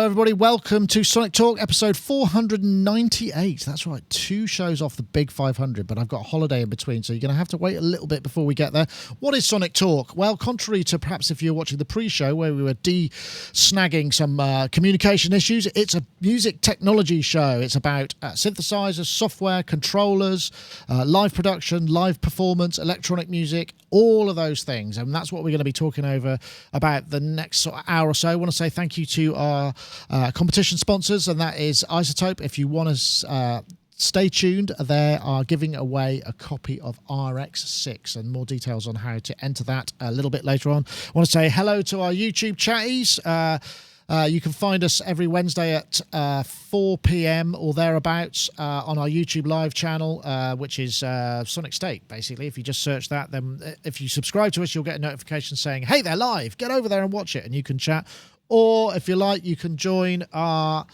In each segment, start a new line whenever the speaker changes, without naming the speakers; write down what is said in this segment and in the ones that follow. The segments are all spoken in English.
Hello, everybody. Welcome to Sonic Talk, episode 498. That's right, 2 shows off the big 500, but I've got a holiday in between, so you're going to have to wait a little bit before we get there. What is Sonic Talk? Well, contrary to perhaps if you're watching the pre-show where we were snagging some communication issues, it's a music technology show. It's about synthesizers, software, controllers, live production, live performance, electronic music, all of those things. And that's what we're going to be talking about the next sort of hour or so. I want to say thank you to our competition sponsors, and that is Isotope. If you want to stay tuned, they are giving away a copy of RX6, and more details on how to enter that a little bit later on. I want to say hello to our YouTube chatties. You can find us every Wednesday at 4 p.m. or thereabouts on our YouTube live channel, which is Sonicstate, basically. If you just search that, then if you subscribe to us, you'll get a notification saying, hey, they're live. Get over there and watch it, and you can chat. Or if you like, you can join our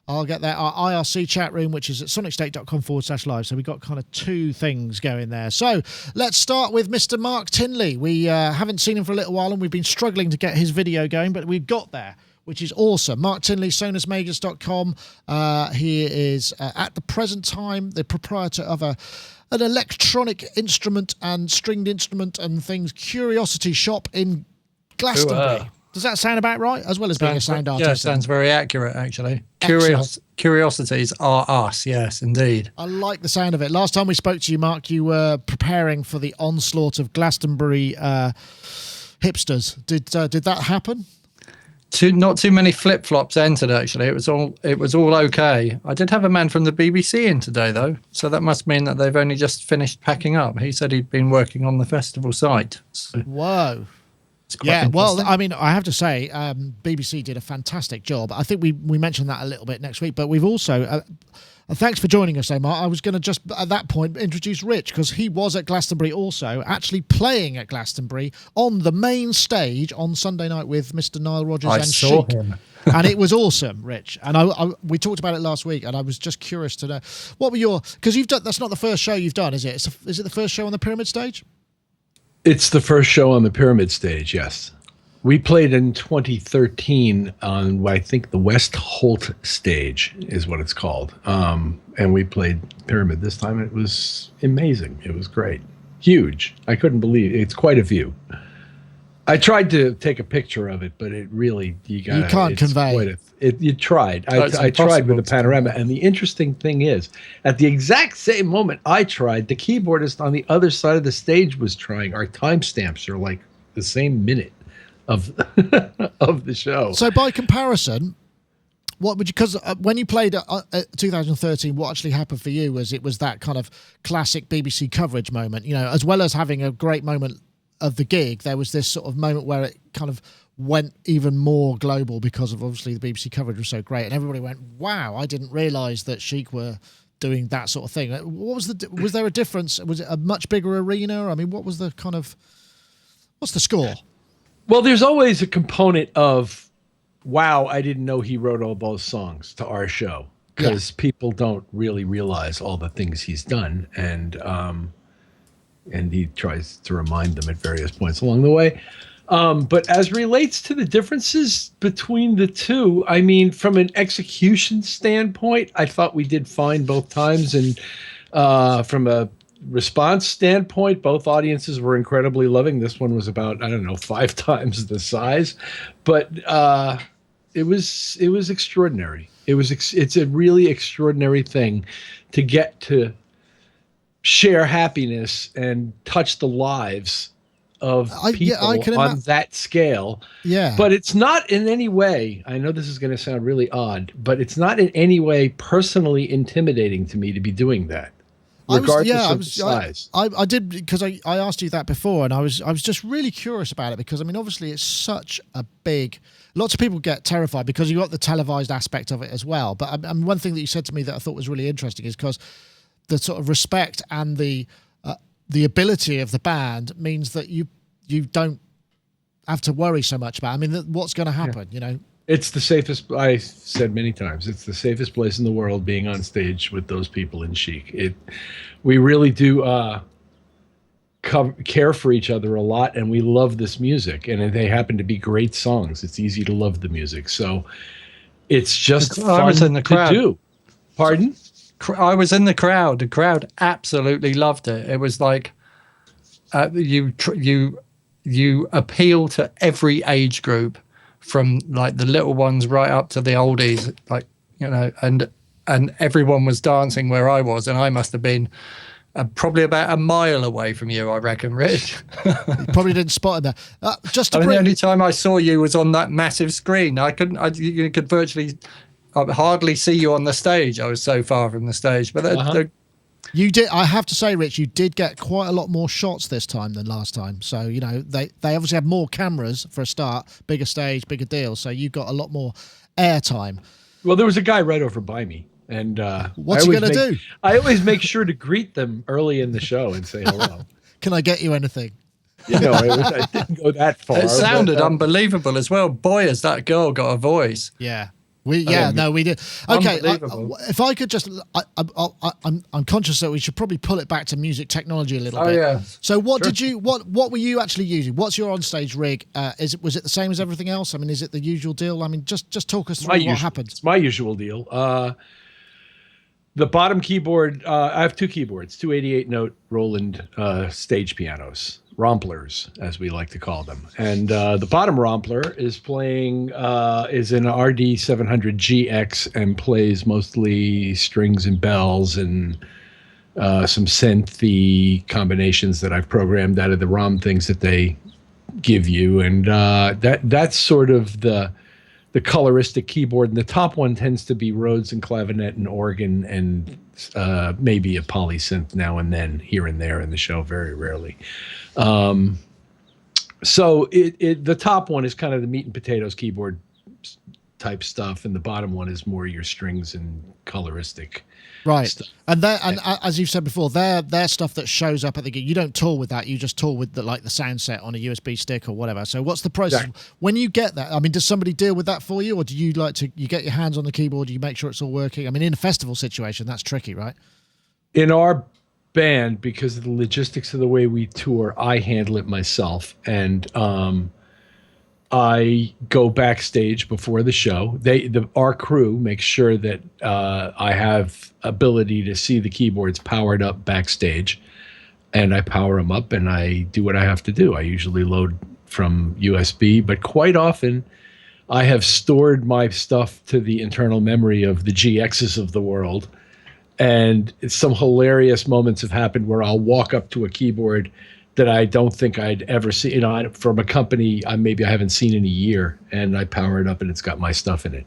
IRC chat room, which is at sonicstate.com/live. So we've got kind of 2 things going there. So let's start with Mr. Marc Tinley. We haven't seen him for a little while, and we've been struggling to get his video going, but we've got there, which is awesome. Marc Tinley, sonusmegas.com. He is, at the present time, the proprietor of an electronic instrument and stringed instrument and things curiosity shop in Glastonbury. Does that sound about right? As well as being a sound artist.
Yeah, it sounds very accurate, actually. Curiosities are us, yes, indeed.
I like the sound of it. Last time we spoke to you, Marc, you were preparing for the onslaught of Glastonbury hipsters. Did that happen?
Not too many flip-flops entered, actually. It was all okay. I did have a man from the BBC in today, though, so that must mean that they've only just finished packing up. He said he'd been working on the festival site. So.
Whoa. Yeah, well, I mean, I have to say, BBC did a fantastic job. I think we mentioned that a little bit next week, but we've also... thanks for joining us, Marc. I was going to just, at that point, introduce Rich, because he was at Glastonbury also, actually playing at Glastonbury on the main stage on Sunday night with Mr. Nile Rodgers and Chic.
I saw him.
And it was awesome, Rich. And we talked about it last week, and I was just curious to know, what were your... Because you've done... That's not the first show you've done, is it? Is it the first show on the Pyramid stage?
It's the first show on the Pyramid stage, yes. We played in 2013 on, I think, the West Holt stage is what it's called. And we played Pyramid this time, and it was amazing. It was great. Huge. I couldn't believe it. It's quite a view. I tried to take a picture of it, but it really, you
can't convey.
You tried. I tried with a panorama. And the interesting thing is, at the exact same moment I tried, the keyboardist on the other side of the stage was trying. Our timestamps are like the same minute of of the show.
So by comparison, what would you, because when you played 2013, what actually happened for you was it was that kind of classic BBC coverage moment, you know, as well as having a great moment of the gig, there was this sort of moment where it kind of went even more global because of obviously the BBC coverage was so great, and everybody went, wow, I didn't realise that Chic were doing that sort of thing. What was there a difference? Was it a much bigger arena? I mean, what's the score?
Well, there's always a component of, wow, I didn't know he wrote all those songs to our show, because people don't really realize all the things he's done, and he tries to remind them at various points along the way. But as relates to the differences between the two, I mean, from an execution standpoint, I thought we did fine both times, and from a response standpoint, both audiences were incredibly loving. This one was about, 5 times the size, but it was extraordinary. It's a really extraordinary thing to get to share happiness and touch the lives of people on that scale.
Yeah.
But it's not in any way, I know this is going to sound really odd, but it's not in any way personally intimidating to me to be doing that. Regardless of the size.
I did, because I asked you that before, and I was just really curious about it, because I mean, obviously it's such a big, lots of people get terrified because you got the televised aspect of it as well. But one thing that you said to me that I thought was really interesting is because the sort of respect and the ability of the band means that you don't have to worry so much about, I mean, what's going to happen, you know?
It's the safest, I said many times, it's the safest place in the world being on stage with those people in Chic. We really do care for each other a lot, and we love this music, and they happen to be great songs. It's easy to love the music. So It's just
I was
fun
in the
to
crowd.
do. Pardon?
I was in the crowd. The crowd absolutely loved it. It was like you appeal to every age group, from like the little ones right up to the oldies, like, you know, and everyone was dancing where I was, and I must have been probably about a mile away from you, I reckon, Rich.
You probably didn't spot it there. Just to
I mean,
bring,
the only time I saw you was on that massive screen. You could virtually hardly see you on the stage. I was so far from the stage. But
you did. I have to say, Rich, you did get quite a lot more shots this time than last time. So, you know, they obviously have more cameras for a start, bigger stage, bigger deal. So you got a lot more airtime.
Well, there was a guy right over by me. And
what's he going to do?
I always make sure to greet them early in the show and say hello.
Can I get you anything?
You know, I didn't go that far.
It sounded unbelievable as well. Boy, has that girl got a voice.
Yeah. We did. Okay, if I could just, I'm conscious that we should probably pull it back to music technology a little bit.
Yeah.
So what were you actually using? What's your onstage rig? Was it the same as everything else? I mean, is it the usual deal? I mean, just talk us through what happened.
It's my usual deal. The bottom keyboard, I have two keyboards, two 88-note Roland stage pianos, romplers, as we like to call them. And the bottom rompler is playing, is an RD700GX and plays mostly strings and bells and some synthy combinations that I've programmed out of the ROM things that they give you. And that's sort of the coloristic keyboard, and the top one tends to be Rhodes and clavinet and organ and maybe a polysynth now and then, here and there in the show, very rarely. So the top one is kind of the meat and potatoes keyboard type stuff, and the bottom one is more your strings and coloristic.
Right,
stuff.
and as you've said before, they're stuff that shows up at the gig. You don't tour with that; you just tour with the sound set on a USB stick or whatever. So, what's the process when you get that? I mean, does somebody deal with that for you, or do you you get your hands on the keyboard, you make sure it's all working? I mean, in a festival situation, that's tricky, right?
In our band, because of the logistics of the way we tour, I handle it myself, and I go backstage before the show. Our crew makes sure that I have ability to see the keyboards powered up backstage, and I power them up and I do what I have to do. I usually load from USB, but quite often I have stored my stuff to the internal memory of the GXs of the world, and some hilarious moments have happened where I'll walk up to a keyboard that I don't think I'd ever see, from a company maybe I haven't seen in a year, and I power it up and it's got my stuff in it.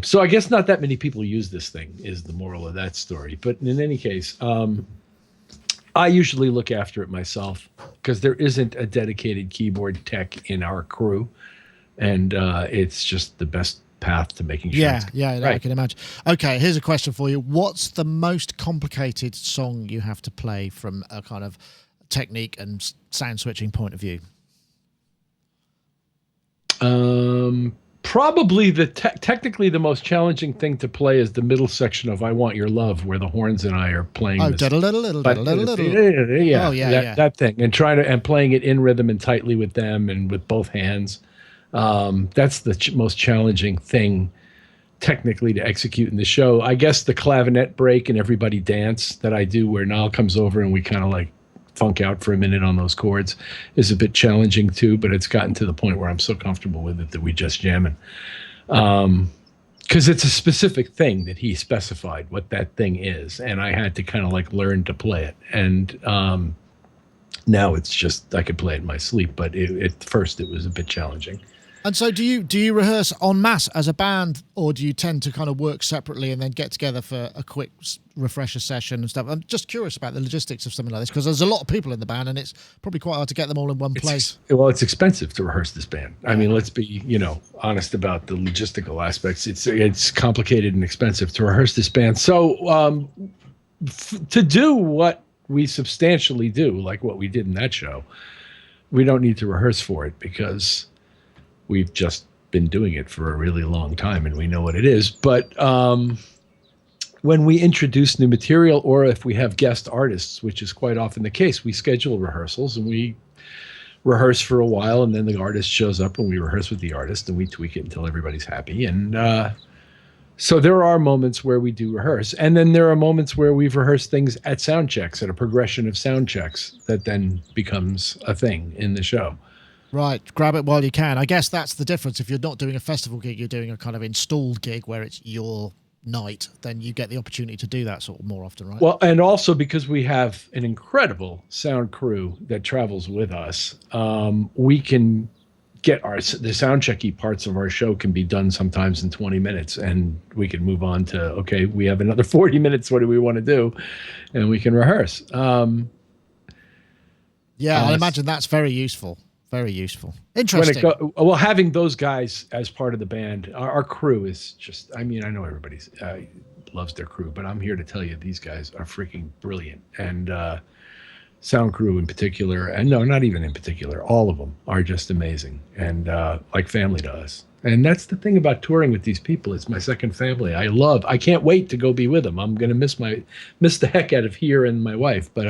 So I guess not that many people use this thing is the moral of that story. But in any case, I usually look after it myself because there isn't a dedicated keyboard tech in our crew, and it's just the best path to making sure.
Yeah, right. I can imagine. Okay, here's a question for you. What's the most complicated song you have to play from a kind of technique and sound switching point of view?
Probably technically the most challenging thing to play is the middle section of "I Want Your Love," where the horns and I are playing.
Oh,
that thing, and playing it in rhythm and tightly with them and with both hands. That's the most challenging thing technically to execute in the show. I guess the clavinet break and everybody dance that I do, where Niall comes over and we kind of like funk out for a minute on those chords, is a bit challenging too, but it's gotten to the point where I'm so comfortable with it that we just jamming. Because it's a specific thing that he specified what that thing is, and I had to kind of like learn to play it. And now it's just I could play it in my sleep, but at first it was a bit challenging.
And so do you rehearse en masse as a band, or do you tend to kind of work separately and then get together for a quick refresher session and stuff? I'm just curious about the logistics of something like this, because there's a lot of people in the band and it's probably quite hard to get them all in one place.
Well, it's expensive to rehearse this band. I mean, let's be, honest about the logistical aspects. It's complicated and expensive to rehearse this band. So to do what we substantially do, like what we did in that show, we don't need to rehearse for it because we've just been doing it for a really long time and we know what it is. But when we introduce new material, or if we have guest artists, which is quite often the case, we schedule rehearsals and we rehearse for a while, and then the artist shows up and we rehearse with the artist and we tweak it until everybody's happy. And so there are moments where we do rehearse, and then there are moments where we've rehearsed things at sound checks, at a progression of sound checks that then becomes a thing in the show.
Right, grab it while you can. I guess that's the difference. If you're not doing a festival gig, you're doing a kind of installed gig where it's your night, then you get the opportunity to do that sort of more often, right?
Well, and also because we have an incredible sound crew that travels with us, we can get the sound checky parts of our show can be done sometimes in 20 minutes, and we can move on to, okay, we have another 40 minutes. What do we want to do? And we can rehearse.
I imagine that's very useful. Very useful. Interesting.
Well, having those guys as part of the band, our crew is just, I mean, I know everybody loves their crew, but I'm here to tell you these guys are freaking brilliant. And sound crew in particular, and no, not even in particular, all of them are just amazing and like family to us. And that's the thing about touring with these people. It's my second family. I can't wait to go be with them. I'm going to miss the heck out of here and my wife, but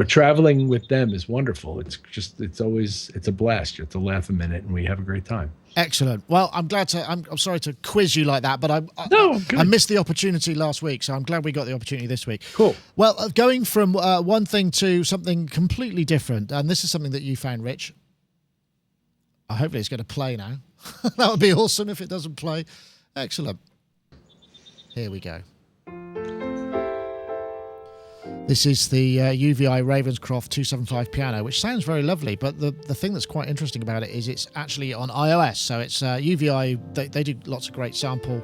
traveling with them is wonderful. It's a blast. You have to laugh a minute and we have a great time.
Excellent. Well, I'm sorry to quiz you like that, but I missed the opportunity last week, so I'm glad we got the opportunity this week.
Cool.
Well, going from one thing to something completely different, and this is something that you found, Rich. Hopefully it's going to play now. That would be awesome if it doesn't play. Excellent. Here we go. This is the UVI Ravenscroft 275 piano, which sounds very lovely, but the thing that's quite interesting about it is it's actually on iOS. So it's UVI, they do lots of great sample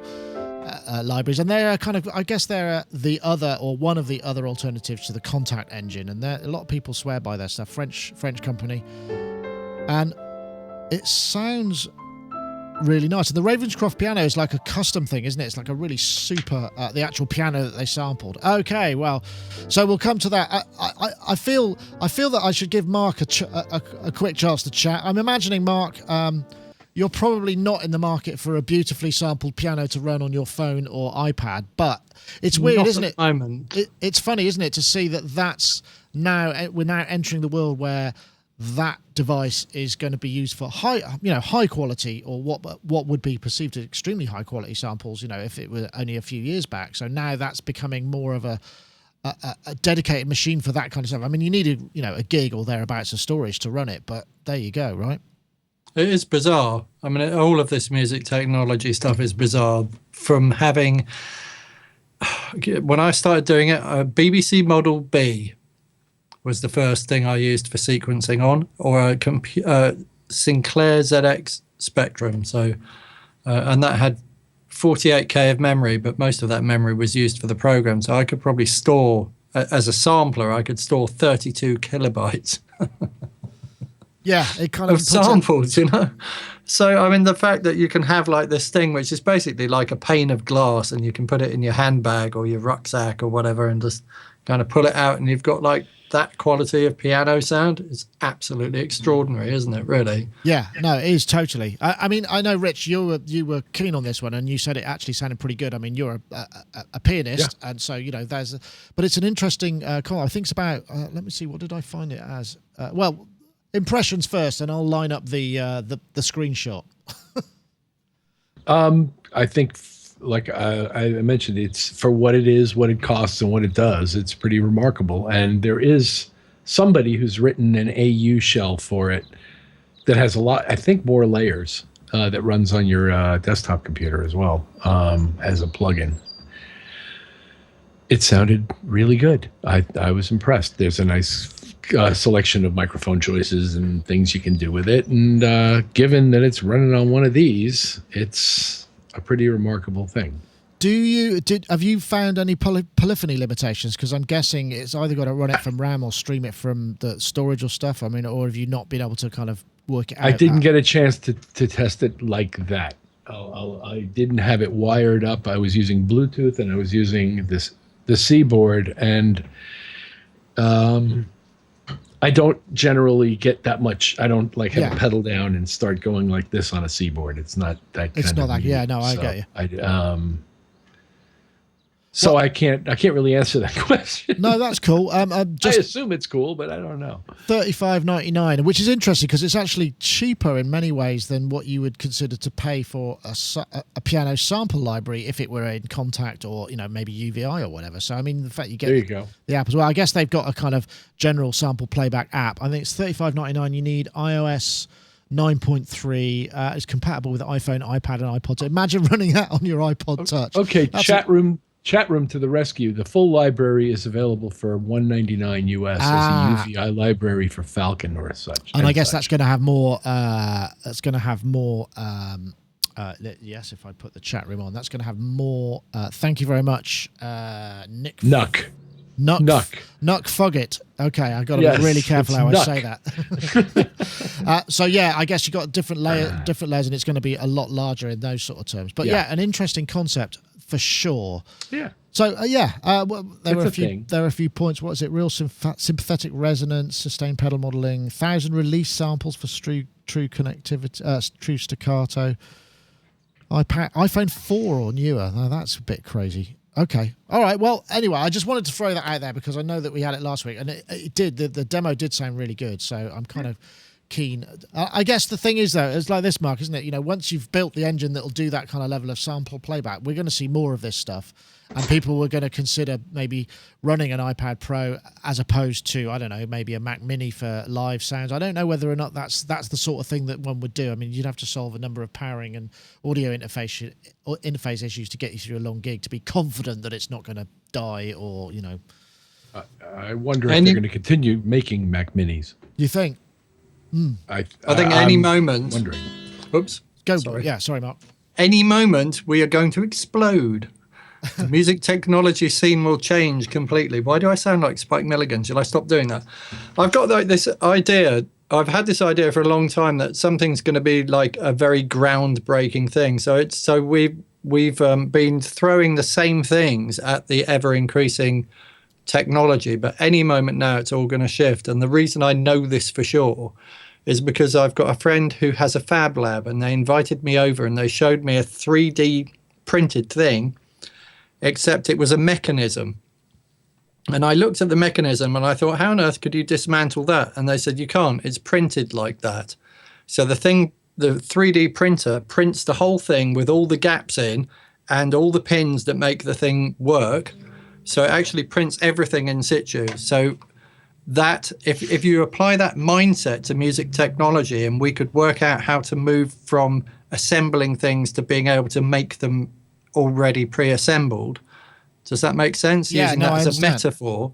libraries, and they're kind of, I guess they're the other, or one of the other alternatives to the Contact engine, and a lot of people swear by their stuff. French company, and it sounds really nice. And the Ravenscroft piano is like a custom thing, isn't it? It's like a really super, the actual piano that they sampled. Okay, well, so we'll come to that. I feel that I should give Marc a quick chance to chat. I'm imagining, Marc, you're probably not in the market for a beautifully sampled piano to run on your phone or iPad, but it's weird,
not
isn't it?
At the moment.
It's funny, isn't it, to see that's we're now entering the world where that device is going to be used for high quality, or what would be perceived as extremely high quality samples, if it were only a few years back. So now that's becoming more of a dedicated machine for that kind of stuff. I mean, you needed, a gig or thereabouts of storage to run it, but there you go, right?
It is bizarre. I mean, all of this music technology stuff is bizarre. From having, when I started doing it, a BBC Model B was the first thing I used for sequencing on, or a Sinclair ZX Spectrum. So, and that had 48K of memory, but most of that memory was used for the program. So I could probably store, as a sampler, I could store 32 kilobytes.
Yeah, it kind of
samples, So, I mean, the fact that you can have like this thing, which is basically like a pane of glass, and you can put it in your handbag or your rucksack or whatever, and just kind of pull it out, and you've got like that quality of piano sound is absolutely extraordinary, isn't it, really?
Yeah, no, it is totally. I mean, I know, Rich, you were keen on this one, and you said it actually sounded pretty good. I mean, you're a pianist, yeah. And so, but it's an interesting call. I think it's about, let me see, what did I find it as? Well, impressions first, and I'll line up the screenshot.
I think, like I mentioned, it's for what it is, what it costs, and what it does. It's pretty remarkable. And there is somebody who's written an AU shell for it that has a lot, I think, more layers that runs on your desktop computer as well as a plugin. It sounded really good. I was impressed. There's a nice selection of microphone choices and things you can do with it. And given that it's running on one of these, it's a pretty remarkable thing.
Have you found any polyphony limitations? Because I'm guessing it's either got to run it from RAM or stream it from the storage or stuff. I mean, or have you not been able to kind of work it out?
I didn't get a chance to test it like that. I didn't have it wired up. I was using Bluetooth, and I was using the C board, and I don't generally get that much. I don't have a pedal down and start going like this on a C board. It's not that.
It's not that. Yeah, no, I get you.
So I can't really answer that question.
No, that's cool.
I assume it's cool, but I don't know.
$35.99, which is interesting because it's actually cheaper in many ways than what you would consider to pay for a piano sample library if it were in Contact or maybe UVI or whatever. So I mean, the fact you get the app as well. I guess they've got a kind of general sample playback app. I think it's $35.99. You need iOS 9.3. It's compatible with iPhone, iPad, and iPod. So imagine running that on your iPod Touch.
Okay, Chat room to the rescue. The full library is available for $199 US as a UVI library for Falcon or such.
And I guess that's going to have more. That's going to have more. Yes, if I put the chat room on, that's going to have more. Thank you very much, Nick.
Nuck
Fuggit. Okay, I've got to be really careful how I say that. So yeah, I guess you've got different layers, and it's going to be a lot larger in those sort of terms. But yeah, an interesting concept. For sure.
Yeah.
So well, there are a few points. What is it? Real sympathetic resonance, sustained pedal modeling, 1,000 release samples for true connectivity, true staccato. iPhone 4 or newer. Now that's a bit crazy. Okay. All right. Well, anyway, I just wanted to throw that out there because I know that we had it last week, and it did. The demo did sound really good. So I'm kind of keen. I guess the thing is, though, it's like this, Mark, isn't it? Once you've built the engine that'll do that kind of level of sample playback, we're going to see more of this stuff, and people were going to consider maybe running an iPad Pro as opposed to, I don't know, maybe a Mac Mini for live sounds. I don't know whether or not that's the sort of thing that one would do. I mean, you'd have to solve a number of powering and audio interface issues to get you through a long gig to be confident that it's not going to die or,
I wonder if they're going to continue making Mac Minis.
You think?
I think any moment.
Wondering.
Oops.
Go.
Sorry.
Yeah, sorry, Mark.
Any moment we are going to explode. The music technology scene will change completely. Why do I sound like Spike Milligan? Shall I stop doing that? I've got this idea. I've had this idea for a long time that something's going to be like a very groundbreaking thing. So we've been throwing the same things at the ever increasing technology, but any moment now it's all going to shift. And the reason I know this for sure is because I've got a friend who has a fab lab, and they invited me over and they showed me a 3D printed thing, except it was a mechanism. And I looked at the mechanism and I thought, how on earth could you dismantle that? And they said, you can't, it's printed like that. So the 3D printer prints the whole thing with all the gaps in and all the pins that make the thing work. So it actually prints everything in situ. So that if you apply that mindset to music technology, and we could work out how to move from assembling things to being able to make them already pre-assembled. Does that make sense?
Yeah,
Using that as a metaphor.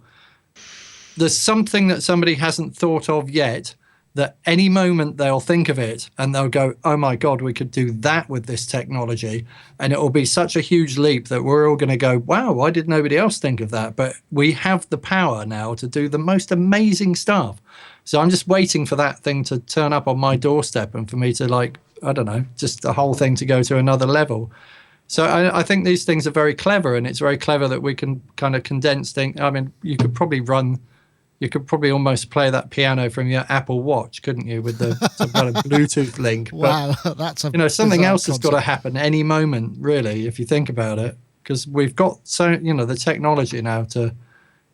There's something that somebody hasn't thought of yet, that any moment they'll think of it and they'll go, oh my God, we could do that with this technology. And it will be such a huge leap that we're all going to go, wow, why did nobody else think of that? But we have the power now to do the most amazing stuff. So I'm just waiting for that thing to turn up on my doorstep and for me to just the whole thing to go to another level. So I think these things are very clever, and it's very clever that we can kind of condense things. I mean, you could probably almost play that piano from your Apple Watch, couldn't you, with some kind of Bluetooth link?
Wow, but, that's
something else has got to happen any moment, really, if you think about it, because we've got the technology now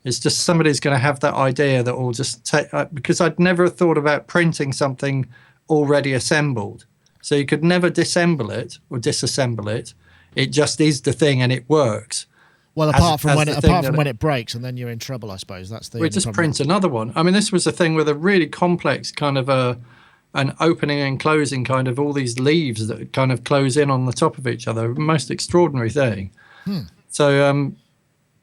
it's just somebody's going to have that idea that will just take, because I'd never thought about printing something already assembled. So you could never disassemble it or disassemble it. It just is the thing and it works.
Well, apart from when it breaks, and then you're in trouble, I suppose. That's the.
We just print another one. I mean, this was a thing with a really complex kind of an opening and closing, kind of all these leaves that kind of close in on the top of each other. Most extraordinary thing. So,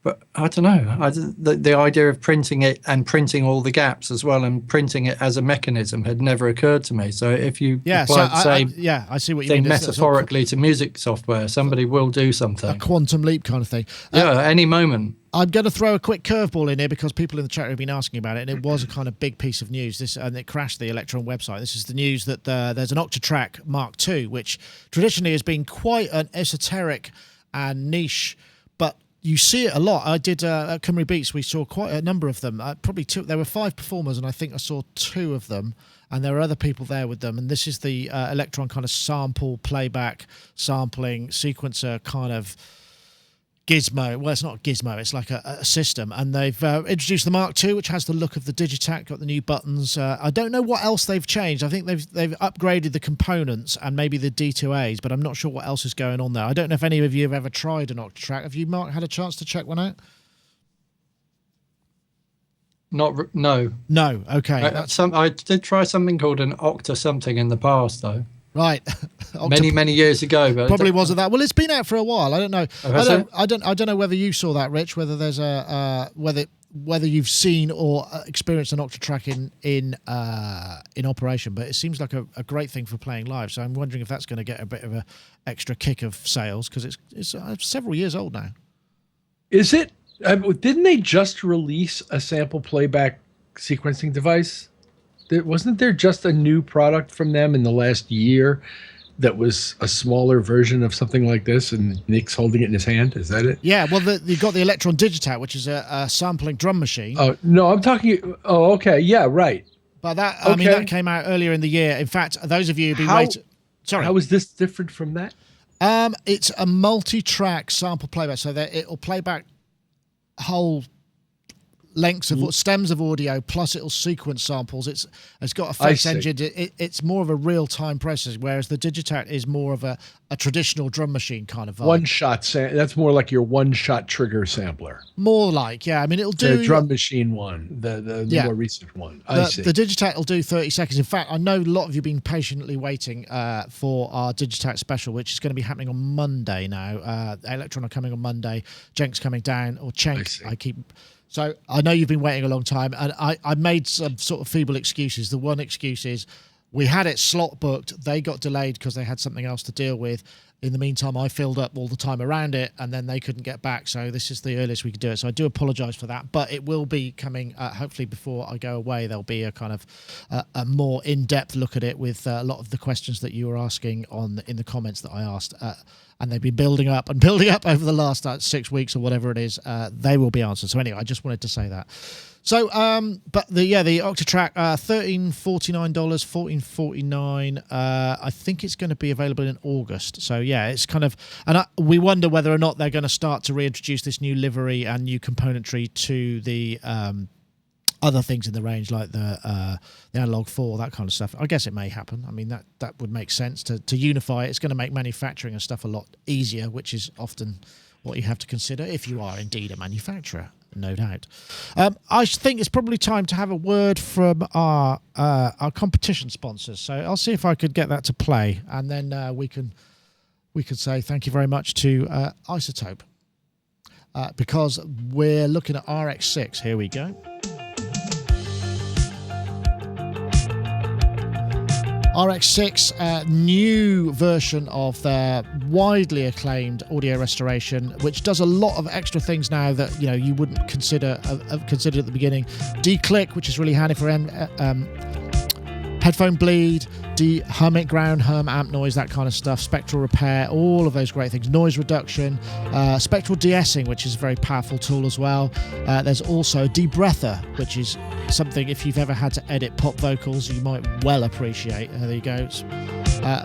but I don't know. The idea of printing it and printing all the gaps as well, and printing it as a mechanism had never occurred to me. So if you apply the same
I see what you mean.
Metaphorically to music software, somebody will do something.
A quantum leap kind of thing.
Any moment.
I'm going to throw a quick curveball in here because people in the chat have been asking about it, and it was a kind of big piece of news. And it crashed the Elektron website. This is the news that there's an Octatrack Mark II, which traditionally has been quite an esoteric and niche, but you see it a lot. I did at Cymru Beats. We saw quite a number of them. Probably two. There were 5 performers, and I think I saw 2 of them. And there are other people there with them. And this is the Elektron kind of sample playback, sampling sequencer kind of gizmo. Well, it's not a gizmo. It's like a system. And they've introduced the Mark II, which has the look of the Digitac, got the new buttons. I don't know what else they've changed. I think they've upgraded the components and maybe the D2As, but I'm not sure what else is going on there. I don't know if any of you have ever tried an Octatrack. Have you, Mark, had a chance to check one out?
No.
No, okay.
I did try something called an Octa something in the past, though.
Right.
many years ago, but
probably wasn't that. Well, it's been out for a while. I don't know.
Oh,
I don't know whether you saw that, Rich. Whether there's whether you've seen or experienced an Octatrack in operation, but it seems like a great thing for playing live. So I'm wondering if that's going to get a bit of a extra kick of sales because it's several years old now.
Is it? Didn't they just release a sample playback sequencing device? Wasn't there just a new product from them in the last year that was a smaller version of something like this, and Nick's holding it in his hand? Is that it?
Yeah, well, you've got the Elektron Digitac, which is a sampling drum machine.
Oh, no, I'm talking... Oh, okay, yeah, right.
But I mean, that came out earlier in the year. In fact, those of you who've been waiting... Sorry.
How is this different from that?
It's a multi-track sample playback, so that it'll play back whole lengths of stems of audio, plus it'll sequence samples. It's got effects engine. It's more of a real-time process, whereas the Digitac is more of a traditional drum machine kind of vibe.
One-shot. That's more like your one-shot trigger sampler.
More like, yeah. I mean, it'll do...
The drum machine one, the more recent one. I see.
The Digitac will do 30 seconds. In fact, I know a lot of you have been patiently waiting for our Digitac special, which is going to be happening on Monday now. Elektron are coming on Monday. Cenk's coming down, or Cenk. So I know you've been waiting a long time, and I made some sort of feeble excuses. The one excuse is we had it slot booked. They got delayed because they had something else to deal with. In the meantime, I filled up all the time around it, and then they couldn't get back. So this is the earliest we could do it. So I do apologise for that, but it will be coming. Hopefully, before I go away, there'll be a kind of a more in-depth look at it with a lot of the questions that you were asking in the comments that I asked. And they've been building up over the last 6 weeks or whatever it is. They will be answered. So anyway, I just wanted to say that. So, but the Octatrack, $1349, $1449. I think it's going to be available in August. So yeah, it's kind of, and we wonder whether or not they're going to start to reintroduce this new livery and new componentry to the other things in the range, like the Analog 4, that kind of stuff. I guess it may happen. I mean, that would make sense to unify it. It's going to make manufacturing and stuff a lot easier, which is often what you have to consider if you are indeed a manufacturer, no doubt. I think it's probably time to have a word from our competition sponsors. So I'll see if I could get that to play, and then we could say thank you very much to iZotope, because we're looking at RX6. Here we go. RX6, new version of their widely acclaimed audio restoration, which does a lot of extra things now that you wouldn't consider at the beginning. De-click, which is really handy for headphone bleed, de-hum, ground hum, amp noise, that kind of stuff, spectral repair, all of those great things, noise reduction, spectral de-essing, which is a very powerful tool as well. There's also debreather, which is something, if you've ever had to edit pop vocals, you might well appreciate. There you go.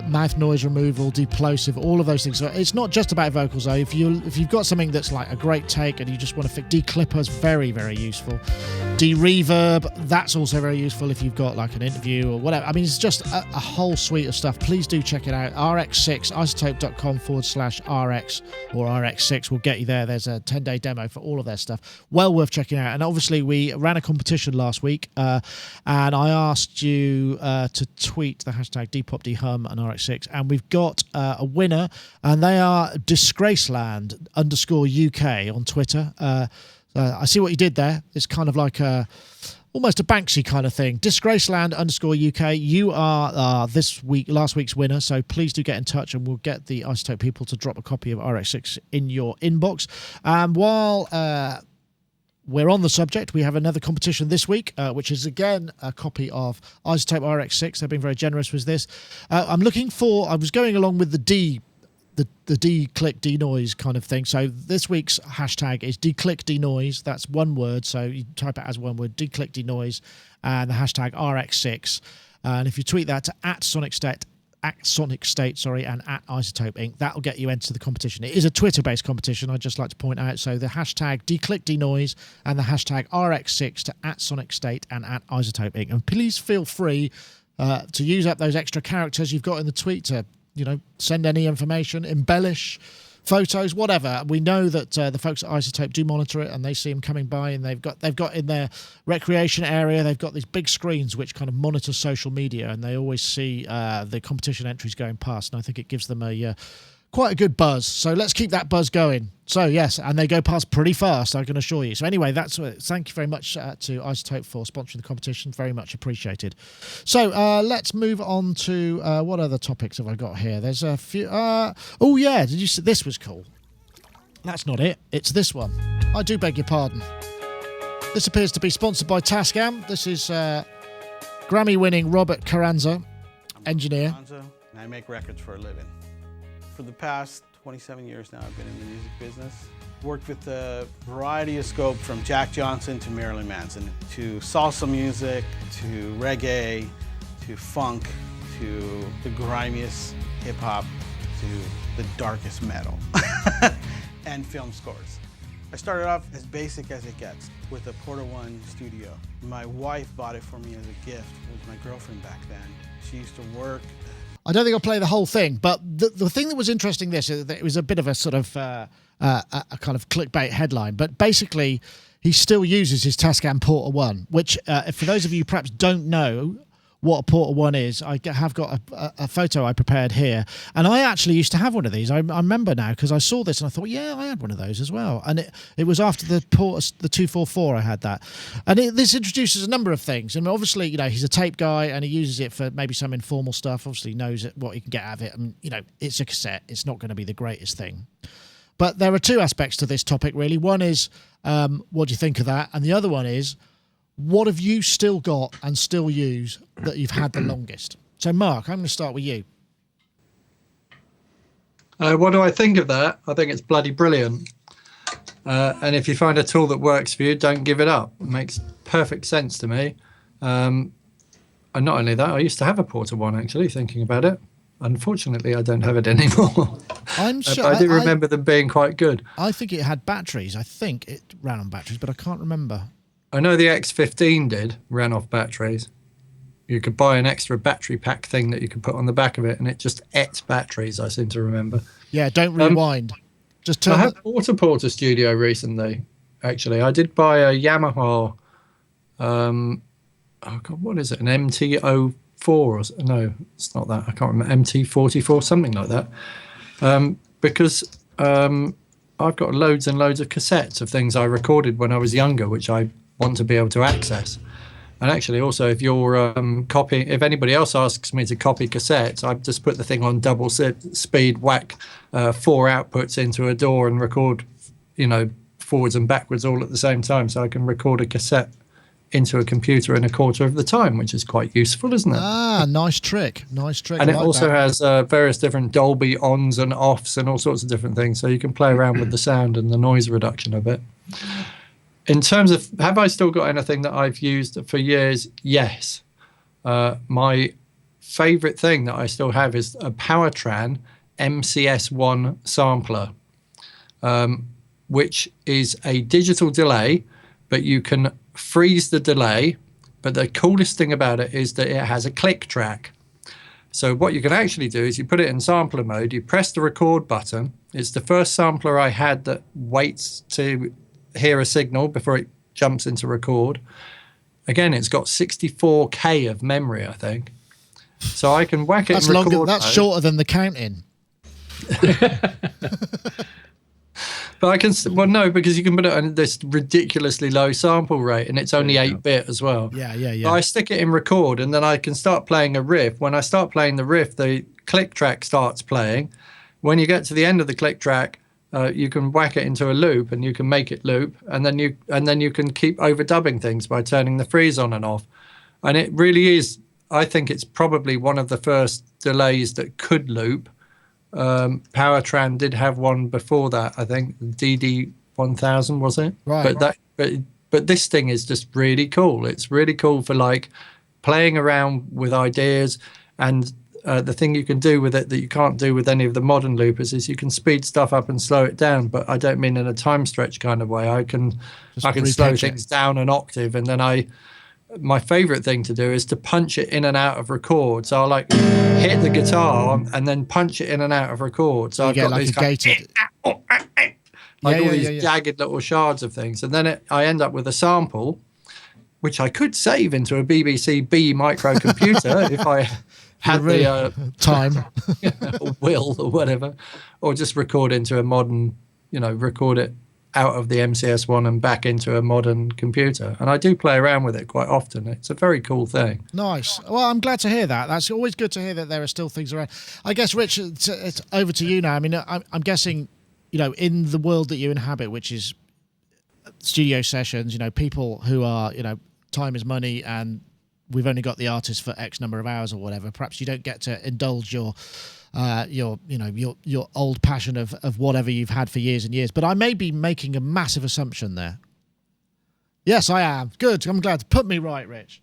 Mouth noise removal, deplosive, all of those things. So it's not just about vocals though. If you've got something that's like a great take and you just want to fix, de-clipper's very, very useful. De-reverb, that's also very useful if you've got like an interview or whatever. I mean, it's just a whole suite of stuff. Please do check it out. RX6, iZotope.com/RX or RX6 will get you there. There's a 10-day demo for all of their stuff. Well worth checking out. And obviously we ran a competition last week, and I asked you to tweet the hashtag DepopDhum and RX6, and we've got a winner, and they are Disgraceland_UK on Twitter. I see what you did there. It's kind of like almost a Banksy kind of thing. Disgraceland_UK. You are last week's winner, so please do get in touch, and we'll get the iZotope people to drop a copy of RX6 in your inbox. While we're on the subject, we have another competition this week, which is again a copy of iZotope RX6. They've been very generous with this. I was going along with the de-click, de-noise kind of thing. So this week's hashtag is de-click, de-noise. That's one word. So you type it as one word, de-click, de-noise, and the hashtag RX6. And if you tweet that to @Sonicstate at Sonicstate, and at Isotope Inc. That'll get you into the competition. It is a Twitter-based competition, I'd just like to point out. So the hashtag #DeclickDenoise and the hashtag RX6 to at Sonicstate and at Isotope Inc. And please feel free to use up those extra characters you've got in the tweet to, send any information, embellish photos, whatever. We know that the folks at Isotope do monitor it, and they see them coming by, and they've got in their recreation area, they've got these big screens which kind of monitor social media, and they always see the competition entries going past, and I think it gives them quite a good buzz. So let's keep that buzz going. So yes, and they go past pretty fast, I can assure you. So anyway, thank you very much to Isotope for sponsoring the competition. Very much appreciated. So let's move on to what other topics have I got here? There's a few. Oh yeah, did you see this was cool? That's not it. It's this one. I do beg your pardon. This appears to be sponsored by Tascam. This is Grammy-winning Robert Carranza, engineer.
And I make records for a living. For the past 27 years now, I've been in the music business. Worked with a variety of scope, from Jack Johnson to Marilyn Manson, to salsa music, to reggae, to funk, to the grimiest hip hop, to the darkest metal, and film scores. I started off as basic as it gets with a Porta One studio. My wife bought it for me as a gift. It was my girlfriend back then. She used to work.
I don't think I'll play the whole thing, but the thing that was interesting is that it was a bit of a sort of a kind of clickbait headline, but basically he still uses his Tascam Porta One, which for those of you who perhaps don't know what a Porta One is, I have got a photo I prepared here, and I actually used to have one of these. I remember now because I saw this and I thought, yeah, I had one of those as well. And it was after the 244 I had that, and this introduces a number of things. And obviously, he's a tape guy and he uses it for maybe some informal stuff. Obviously, he knows what he can get out of it. And it's a cassette. It's not going to be the greatest thing. But there are two aspects to this topic, really. One is, what do you think of that? And the other one is, what have you still got and still use that you've had the longest? So, Mark, I'm going to start with you.
What do I think of that? I think it's bloody brilliant. And if you find a tool that works for you, don't give it up. It makes perfect sense to me. And not only that, I used to have a Porta One, actually, thinking about it. Unfortunately, I don't have it anymore.
I'm sure.
I do remember them being quite good.
I think it had batteries. I think it ran on batteries, but I can't remember.
I know the X15 ran off batteries. You could buy an extra battery pack thing that you could put on the back of it, and it just ate batteries, I seem to remember.
Yeah, don't rewind. Just turn.
I had bought a Portastudio recently, actually. I did buy a Yamaha, oh God, what is it? An MT-04 no, it's not that. I can't remember. MT-44, something like that. Because I've got loads and loads of cassettes of things I recorded when I was younger, which I want to be able to access. And actually also, if you're if anybody else asks me to copy cassettes, I just put the thing on double speed, whack 4 outputs into a DAW and record, forwards and backwards all at the same time. So I can record a cassette into a computer in a quarter of the time, which is quite useful, isn't it?
Ah, nice trick. Nice trick.
And it also has various different Dolby ons and offs and all sorts of different things. So you can play around with the sound and the noise reduction of it. In terms of, have I still got anything that I've used for years? Yes. My favorite thing that I still have is a Powertran MCS1 sampler, which is a digital delay, but you can freeze the delay. But the coolest thing about it is that it has a click track. So what you can actually do is you put it in sampler mode, you press the record button. It's the first sampler I had that waits to hear a signal before it jumps into record. Again, it's got 64K of memory, I think. So I can whack it
That's
in record
longer. That's
mode.
shorter than the counting.
But I can, well, no, because you can put it on this ridiculously low sample rate, and it's only 8-bit as well.
Yeah.
So I stick it in record, and then I can start playing a riff. When I start playing the riff, the click track starts playing. When you get to the end of the click track, you can whack it into a loop, and you can make it loop, and then you can keep overdubbing things by turning the freeze on and off. And it really is. I think it's probably one of the first delays that could loop. Powertran did have one before that, I think. DD1000, was it?
Right.
But this thing is just really cool. It's really cool for like playing around with ideas. And the thing you can do with it that you can't do with any of the modern loopers is you can speed stuff up and slow it down. But I don't mean in a time stretch kind of way. I can slow things down an octave, and then my favorite thing to do is to punch it in and out of record. So I'll like hit the guitar and then punch it in and out of record. So I've got these gated, these jagged little shards of things, and then I end up with a sample, which I could save into a BBC B microcomputer if I had the
time,
or will or whatever, or just record into a modern, record it out of the MCS1 and back into a modern computer. And I do play around with it quite often. It's a very cool thing.
Nice. Well, I'm glad to hear that. That's always good to hear that there are still things around. I guess, Rich, it's over to you now. I mean, I'm guessing, in the world that you inhabit, which is studio sessions, people who are, time is money and we've only got the artist for X number of hours or whatever. Perhaps you don't get to indulge your old passion of whatever you've had for years and years. But I may be making a massive assumption there. Yes, I am. Good. I'm glad. Put me right, Rich.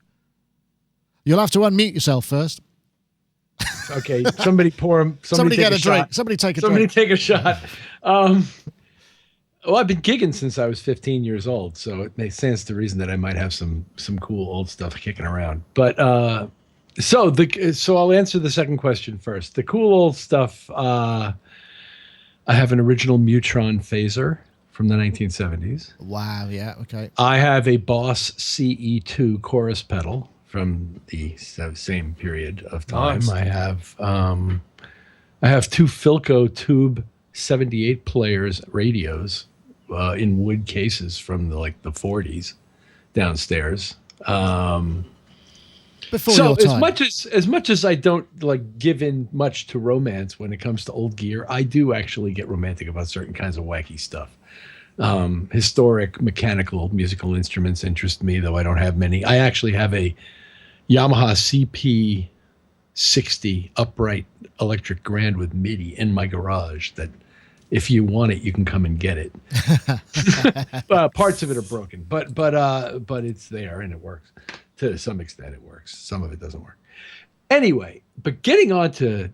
You'll have to unmute yourself first.
Okay. Somebody pour him.
Somebody get a drink. Somebody take a drink.
Somebody take a shot. Well, I've been gigging since I was 15 years old, so it makes sense to reason that I might have some cool old stuff kicking around. But so I'll answer the second question first. The cool old stuff. I have an original Mutron phaser from the 1970s.
Wow. Yeah. Okay.
I have a Boss CE2 chorus pedal from the same period of time. Nice. I have two Philco Tube 78 players radios in wood cases from the 40s downstairs.
Before your time.
as much as I don't give in much to romance when it comes to old gear, I do actually get romantic about certain kinds of wacky stuff. Historic mechanical musical instruments interest me, though I don't have many. I actually have a Yamaha CP60 upright electric grand with MIDI in my garage that if you want it, you can come and get it. Parts of it are broken, but it's there and it works. To some extent it works. Some of it doesn't work. Anyway, but getting on to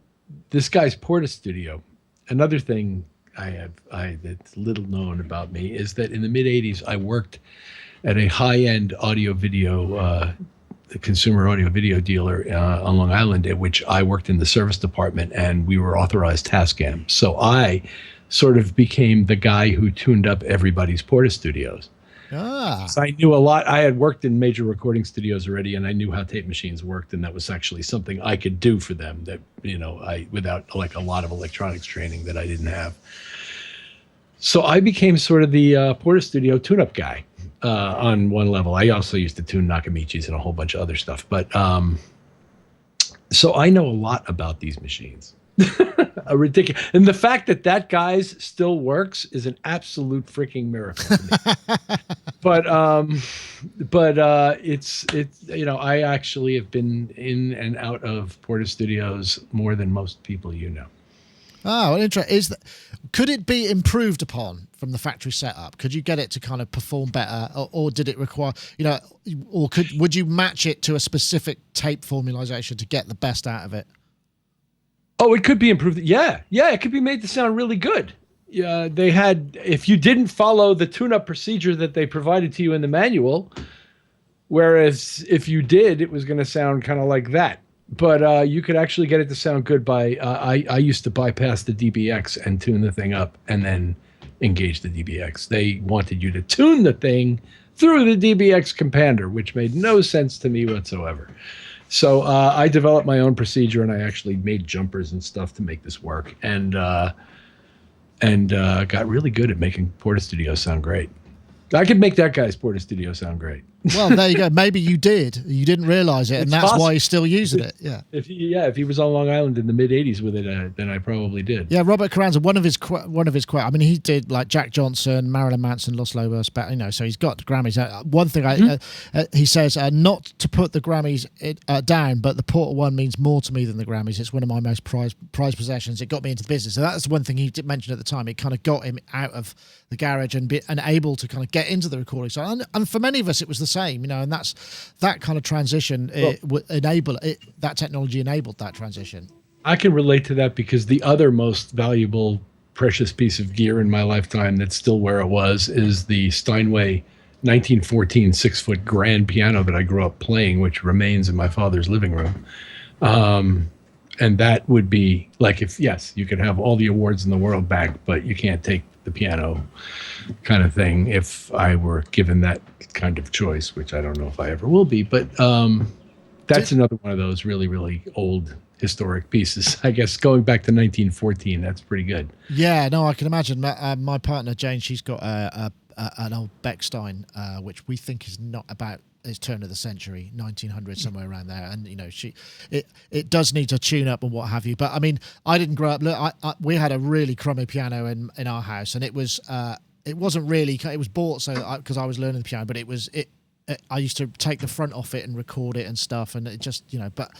this guy's Portastudio, another thing that's little known about me is that in the mid-'80s I worked at a high-end audio video the consumer audio video dealer on Long Island, at which I worked in the service department, and we were authorized Tascam. So I sort of became the guy who tuned up everybody's Portastudios. So I knew a lot. I had worked in major recording studios already, and I knew how tape machines worked, and that was actually something I could do for them that, I without a lot of electronics training that I didn't have. So I became sort of the Portastudio tune-up guy. On one level. I also used to tune Nakamichis and a whole bunch of other stuff. But so I know a lot about these machines. Ridiculous. And the fact that guy's still works is an absolute freaking miracle to me. But it's I actually have been in and out of Portastudios more than most people
Oh, interesting. Could it be improved upon from the factory setup? Could you get it to kind of perform better, or did it require, or would you match it to a specific tape formulation to get the best out of it?
Oh, it could be improved. Yeah, it could be made to sound really good. Yeah, they had, if you didn't follow the tune-up procedure that they provided to you in the manual, whereas if you did, it was going to sound kind of like that. But you could actually get it to sound good by, I used to bypass the DBX and tune the thing up and then engage the DBX. They wanted you to tune the thing through the DBX compander, which made no sense to me whatsoever. So I developed my own procedure, and I actually made jumpers and stuff to make this work, and got really good at making Portastudio sound great. I could make that guy's Portastudio sound great.
Well, there you go. Maybe you did. You didn't realize it, and that's possible. Why you're still using it. Yeah.
If he was on Long Island in the mid-'80s with it, then I probably did.
Yeah, Robert Carranza, one of his quotes. I mean, he did like Jack Johnson, Marilyn Manson, Los Lobos, so he's got Grammys. One thing he says, not to put the Grammys down, but the Porta One means more to me than the Grammys. It's one of my most prized possessions. It got me into the business. So that's one thing he did mention at the time. It kind of got him out of the garage and able to kind of get into the recording side. And for many of us, it was the same, and that kind of transition that technology enabled that transition.
I can relate to that because the other most valuable, precious piece of gear in my lifetime that's still where it was is the Steinway 1914 6-foot grand piano that I grew up playing, which remains in my father's living room. And that would be like if, yes, you could have all the awards in the world back, but you can't take the piano kind of thing if I were given that kind of choice, which I don't know if I ever will be. But that's another one of those really, really old historic pieces. I guess going back to 1914, that's pretty good.
Yeah, no, I can imagine. My partner, Jane, she's got an old Bechstein, which we think is not about its turn of the century, 1900, somewhere around there. And, you know, it does need to tune up and what have you. But, I mean, I didn't grow up. Look, we had a really crummy piano in our house, and it wasn't really, it was bought because I was learning the piano, but I used to take the front off it and record it and stuff, and it just, you know, but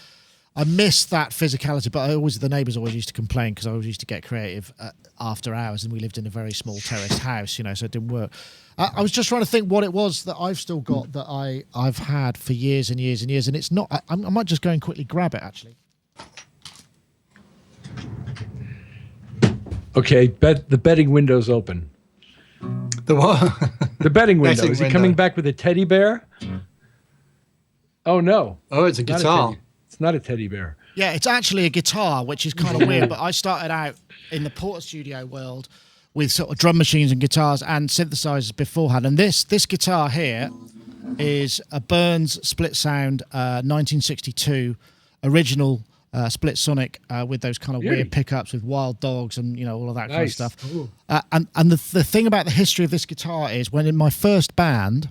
I miss that physicality. But the neighbours always used to complain because I always used to get creative after hours, and we lived in a very small terraced house, you know, so it didn't work. I was just trying to think what it was that I've still got that I've had for years and years and years, and it's not. I might just go and quickly grab it actually.
Okay, the betting window's open.
The what?
The betting window.
Betting
Is he
window.
coming back with a teddy bear? Oh no!
Oh, it's a
Not
guitar.
It's not a teddy bear.
Yeah, it's actually a guitar, which is kind of weird. But I started out in the Portastudio world with sort of drum machines and guitars and synthesizers beforehand. And this guitar here is a Burns Split Sound 1962 original split sonic with those kind of weird pickups with wild dogs and, you know, all of that kind of stuff. And the thing about the history of this guitar is when in my first band,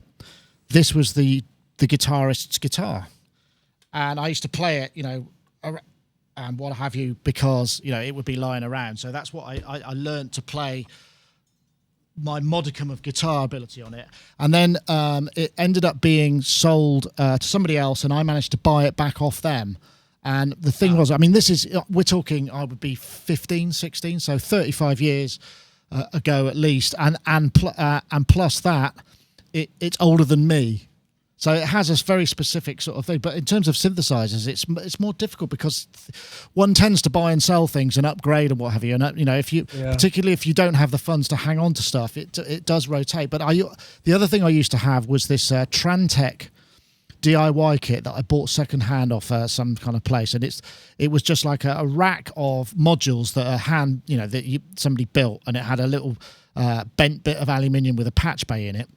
this was the guitarist's guitar. And I used to play it, you know, and what have you, because, you know, it would be lying around. So that's what I learned to play my modicum of guitar ability on it. And then it ended up being sold to somebody else, and I managed to buy it back off them. And the thing was, I mean, we're talking, I would be 15, 16, so 35 years ago at least. And plus that, it's older than me. So it has a very specific sort of thing. But in terms of synthesizers, it's more difficult because one tends to buy and sell things and upgrade and what have you. And, you know, particularly if you don't have the funds to hang on to stuff, it does rotate. But the other thing I used to have was this Trantec DIY kit that I bought secondhand off some kind of place. And it was just like a rack of modules that are somebody built, and it had a little bent bit of aluminium with a patch bay in it.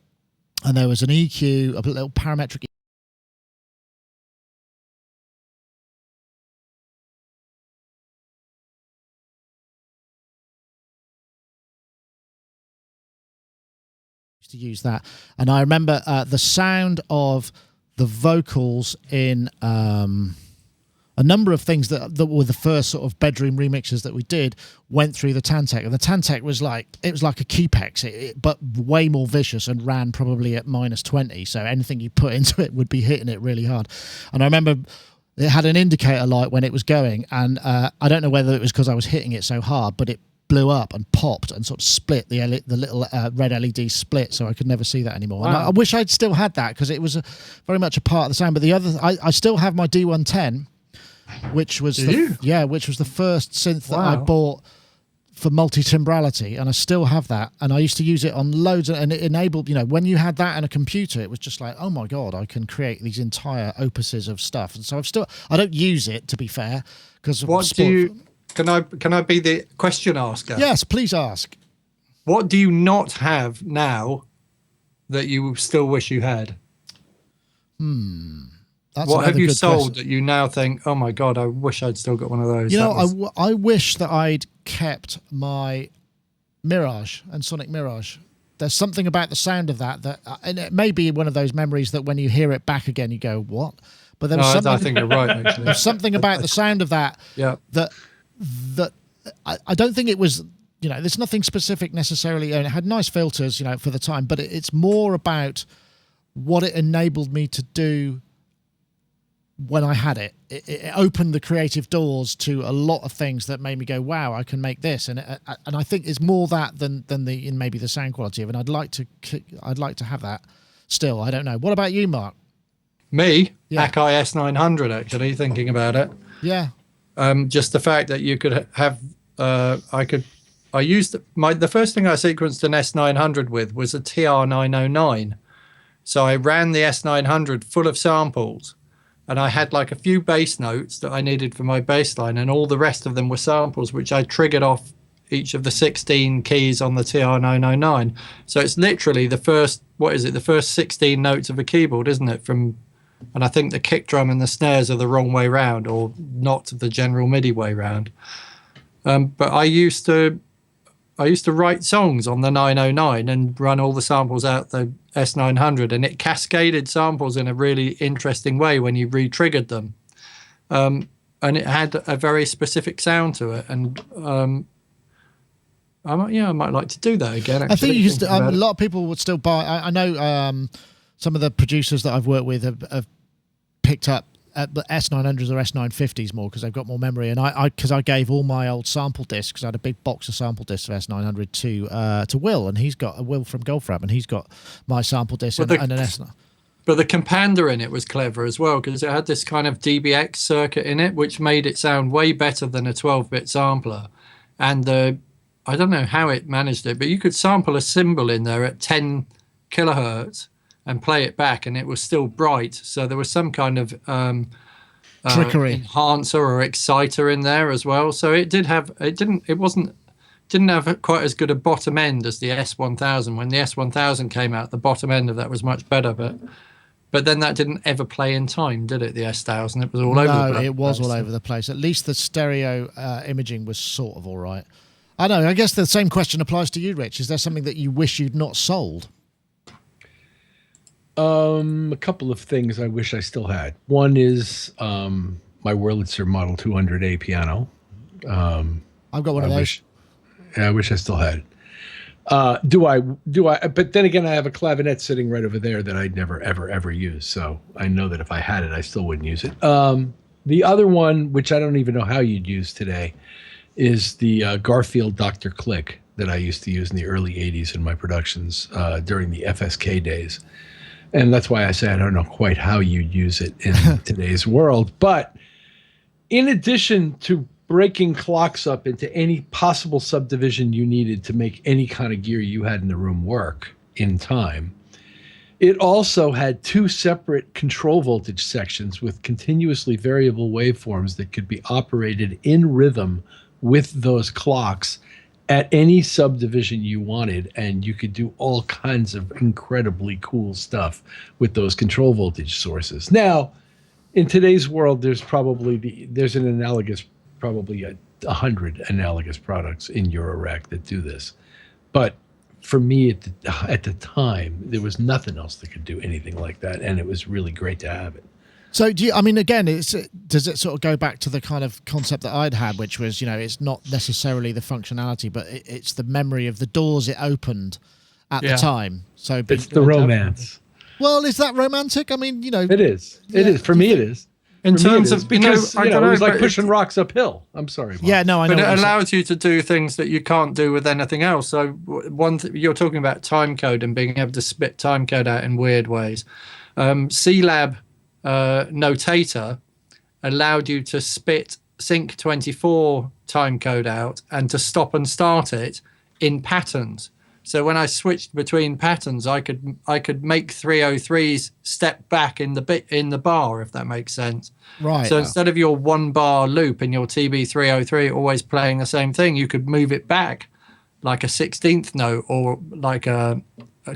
And there was an EQ, a little parametric. To use that, and I remember the sound of the vocals in a number of things that were the first sort of bedroom remixes that we did went through the Trantec, and the Trantec was like a Keypex, but way more vicious and ran probably at -20. So anything you put into it would be hitting it really hard. And I remember it had an indicator light when it was going, and I don't know whether it was because I was hitting it so hard, but it blew up and popped and sort of split the little red LED split, so I could never see that anymore. Wow. And I wish I'd still had that because it was very much a part of the sound. But the other, I still have my D110. Which was the first synth that I bought for multi-timbrality, and I still have that, and I used to use it on loads, and it enabled, you know, when you had that and a computer, it was just like, oh my god, I can create these entire opuses of stuff. And so I don't use it, to be fair, because
can I be the question asker?
Yes, please ask.
What do you not have now that you still wish you had? What have you sold that you now think, oh my god, I wish I'd still got one of those?
You know, I wish that I'd kept my Mirage and Sonic Mirage. There's something about the sound of that, and it may be one of those memories that when you hear it back again, you go, what? But there was something.
I think you're right, actually.
There's something about the sound of that.
Yeah.
That I don't think it was. You know, there's nothing specific necessarily, and it had nice filters, you know, for the time. But it's more about what it enabled me to do. When I had it, it opened the creative doors to a lot of things that made me go, "Wow, I can make this." And I think it's more that than maybe the sound quality of it. And I'd like to have that still. I don't know. What about you, Mark?
Me, Akai S900. Actually, thinking about it.
Yeah.
Just the fact that you could have, I used the first thing I sequenced an S900 with was a TR909. So I ran the S900 full of samples, and I had like a few bass notes that I needed for my bass line, and all the rest of them were samples, which I triggered off each of the 16 keys on the TR909. So it's literally the first 16 notes of a keyboard, isn't it? And I think the kick drum and the snares are the wrong way round, or not the general MIDI way round. But I used to write songs on the 909 and run all the samples out the S900, and it cascaded samples in a really interesting way when you re-triggered them. And it had a very specific sound to it. And I might like to do that again. Actually,
I think you can. A lot of people would still buy. I know some of the producers that I've worked with have picked up the S900s or S950s more because they've got more memory. And I gave all my old sample discs. I had a big box of sample discs of S900 to Will, and he's got a Will from Golfrap, and he's got my sample disc and an S9.
But the Compander in it was clever as well, because it had this kind of DBX circuit in it, which made it sound way better than a 12-bit sampler. And I don't know how it managed it, but you could sample a cymbal in there at 10 kilohertz and play it back, and it was still bright. So there was some kind of
trickery
enhancer or exciter in there as well. So it didn't have quite as good a bottom end as the S1000. When the S1000 came out, the bottom end of that was much better, but then that didn't ever play in time, did it? The S1000, it was all over the place.
No, it was all over the place. At least the stereo imaging was sort of all right. I know. I guess the same question applies to you, Rich. Is there something that you wish you'd not sold?
A couple of things I wish I still had. One is my Wurlitzer Model 200A piano.
I've got one of those.
I wish I still had it. Do I? But then again, I have a clavinet sitting right over there that I'd never, ever, ever use. So I know that if I had it, I still wouldn't use it. The other one, which I don't even know how you'd use today, is the Garfield Dr. Click that I used to use in the early 80s in my productions during the FSK days. And that's why I say I don't know quite how you'd use it in today's world. But in addition to breaking clocks up into any possible subdivision you needed to make any kind of gear you had in the room work in time, it also had two separate control voltage sections with continuously variable waveforms that could be operated in rhythm with those clocks at any subdivision you wanted, and you could do all kinds of incredibly cool stuff with those control voltage sources. Now, in today's world, there's probably 100 analogous products in Eurorack that do this. But for me at the time, there was nothing else that could do anything like that, and it was really great to have it.
So again, does it sort of go back to the kind of concept that I'd had, which was, it's not necessarily the functionality, but it's the memory of the doors it opened at the time. So
it's the romance.
Well, is that romantic? I mean,
it is. It is. For me, it is.
In terms of,
because it was like pushing rocks uphill. I'm sorry, Mark.
Yeah, no, I know.
But it allows you to do things that you can't do with anything else. So you're talking about time code and being able to spit time code out in weird ways. C-Lab Notator allowed you to spit Sync24 time code out and to stop and start it in patterns. So when I switched between patterns, I could make 303s step back in the bar, if that makes sense.
Right.
So instead of your 1 bar loop in your TB303 always playing the same thing, you could move it back like a 16th note or like a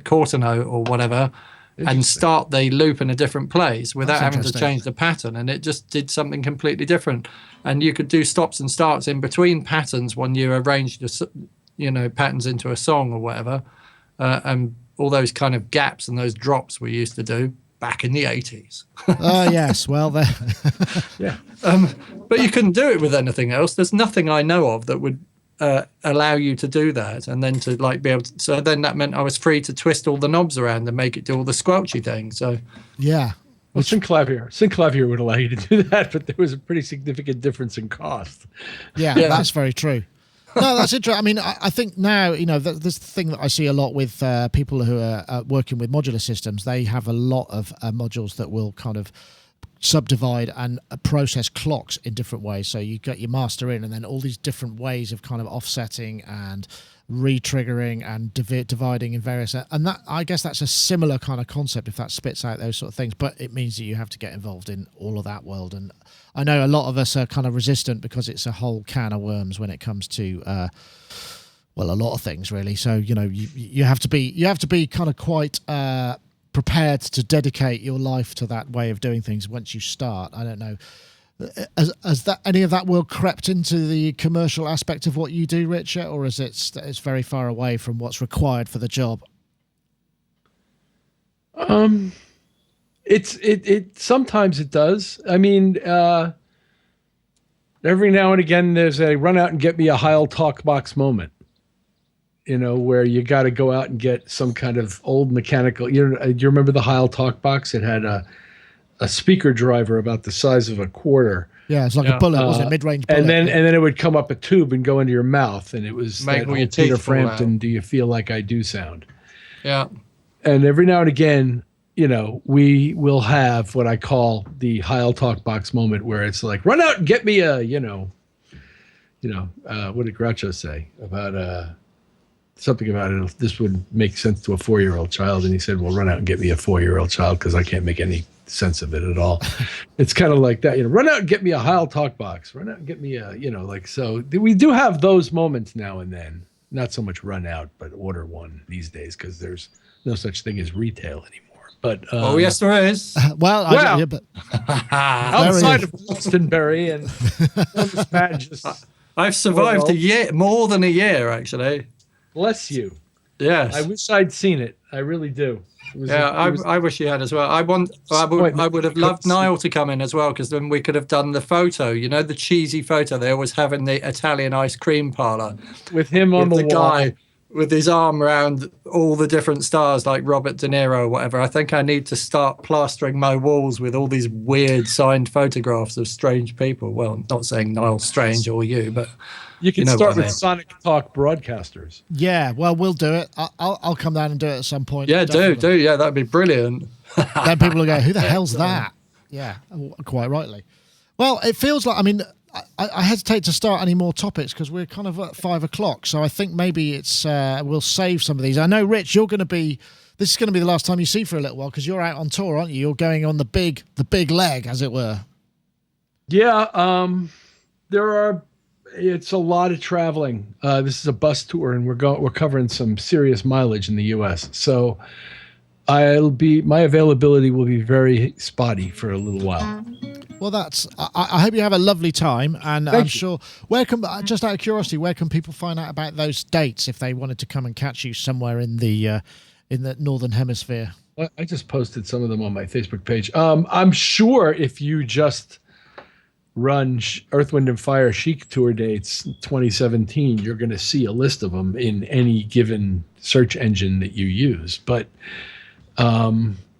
quarter note or whatever, and start the loop in a different place without having to change the pattern. And it just did something completely different. And you could do stops and starts in between patterns when you arranged your patterns into a song or whatever, and all those kind of gaps and those drops we used to do back in the 80s.
Yes, well, there.
Yeah.
But you couldn't do it with anything else. There's nothing I know of that would allow you to do that, and then to be able to. So then that meant I was free to twist all the knobs around and make it do all the squelchy things. So
yeah.
Well, Synclavier would allow you to do that, but there was a pretty significant difference in cost.
Yeah. That's very true. No, that's interesting. I mean, I think now, this thing that I see a lot with people who are working with modular systems, they have a lot of modules that will kind of subdivide and process clocks in different ways. So you got your master in, and then all these different ways of kind of offsetting and re-triggering and dividing in various, and that, I guess that's a similar kind of concept if that spits out those sort of things, but it means that you have to get involved in all of that world. And I know a lot of us are kind of resistant because it's a whole can of worms when it comes to well, a lot of things really. So you have to be kind of quite prepared to dedicate your life to that way of doing things once you start. I don't know, has that any of that world crept into the commercial aspect of what you do, Richard, or is it's very far away from what's required for the job?
It sometimes it does. I mean, every now and again there's a run out and get me a Heil talk box moment, where you got to go out and get some kind of old mechanical. Do you remember the Heil talk box? It had a speaker driver about the size of a quarter.
Yeah, it's like a bullet, wasn't it? Mid-range bullet.
And then it would come up a tube and go into your mouth, and it was
Make
that
all your
whole Peter
teeth fall out.
Frampton, "Do you feel like I do" sound.
Yeah.
And every now and again, we will have what I call the Heil talk box moment, where it's like, run out and get me a, what did Groucho say about something about it? This would make sense to a 4-year-old child, and he said, "Well, run out and get me a 4-year-old child because I can't make any sense of it at all." It's kind of like that, run out and get me a Heil talk box. Run out and get me a, so we do have those moments now and then. Not so much run out, but order one these days because there's no such thing as retail anymore. But
oh yes, there is.
But
outside of Glastonbury and
I've survived a year, more than a year actually.
Bless you.
Yes.
I wish I'd seen it. I really do.
I wish you had as well. I would have loved Niall to come in as well, because then we could have done the photo. The cheesy photo they always have in the Italian ice cream parlor
with him on the wall.
Guy with his arm around all the different stars like Robert De Niro or whatever. I think I need to start plastering my walls with all these weird signed photographs of strange people. Well, I'm not saying Niall's strange or you, but
you can start with Sonic Talk broadcasters.
Yeah, well, we'll do it. I'll come down and do it at some point.
Yeah, do. Yeah, that'd be brilliant.
Then people will go, "Who the hell's that?" Yeah, quite rightly. Well, it feels like, I hesitate to start any more topics because we're kind of at 5 o'clock. So I think maybe it's we'll save some of these. I know, Rich, this is going to be the last time you see for a little while because you're out on tour, aren't you? You're going on the big leg, as it were.
Yeah, it's a lot of traveling. This is a bus tour, and we're covering some serious mileage in the U.S. So my availability will be very spotty for a little while.
Well, I hope you have a lovely time, and I'm sure. Just out of curiosity, where can people find out about those dates if they wanted to come and catch you somewhere in the northern hemisphere?
I just posted some of them on my Facebook page. I'm sure if you just run Earth, Wind, and Fire Chic tour dates 2017, you're going to see a list of them in any given search engine that you use. But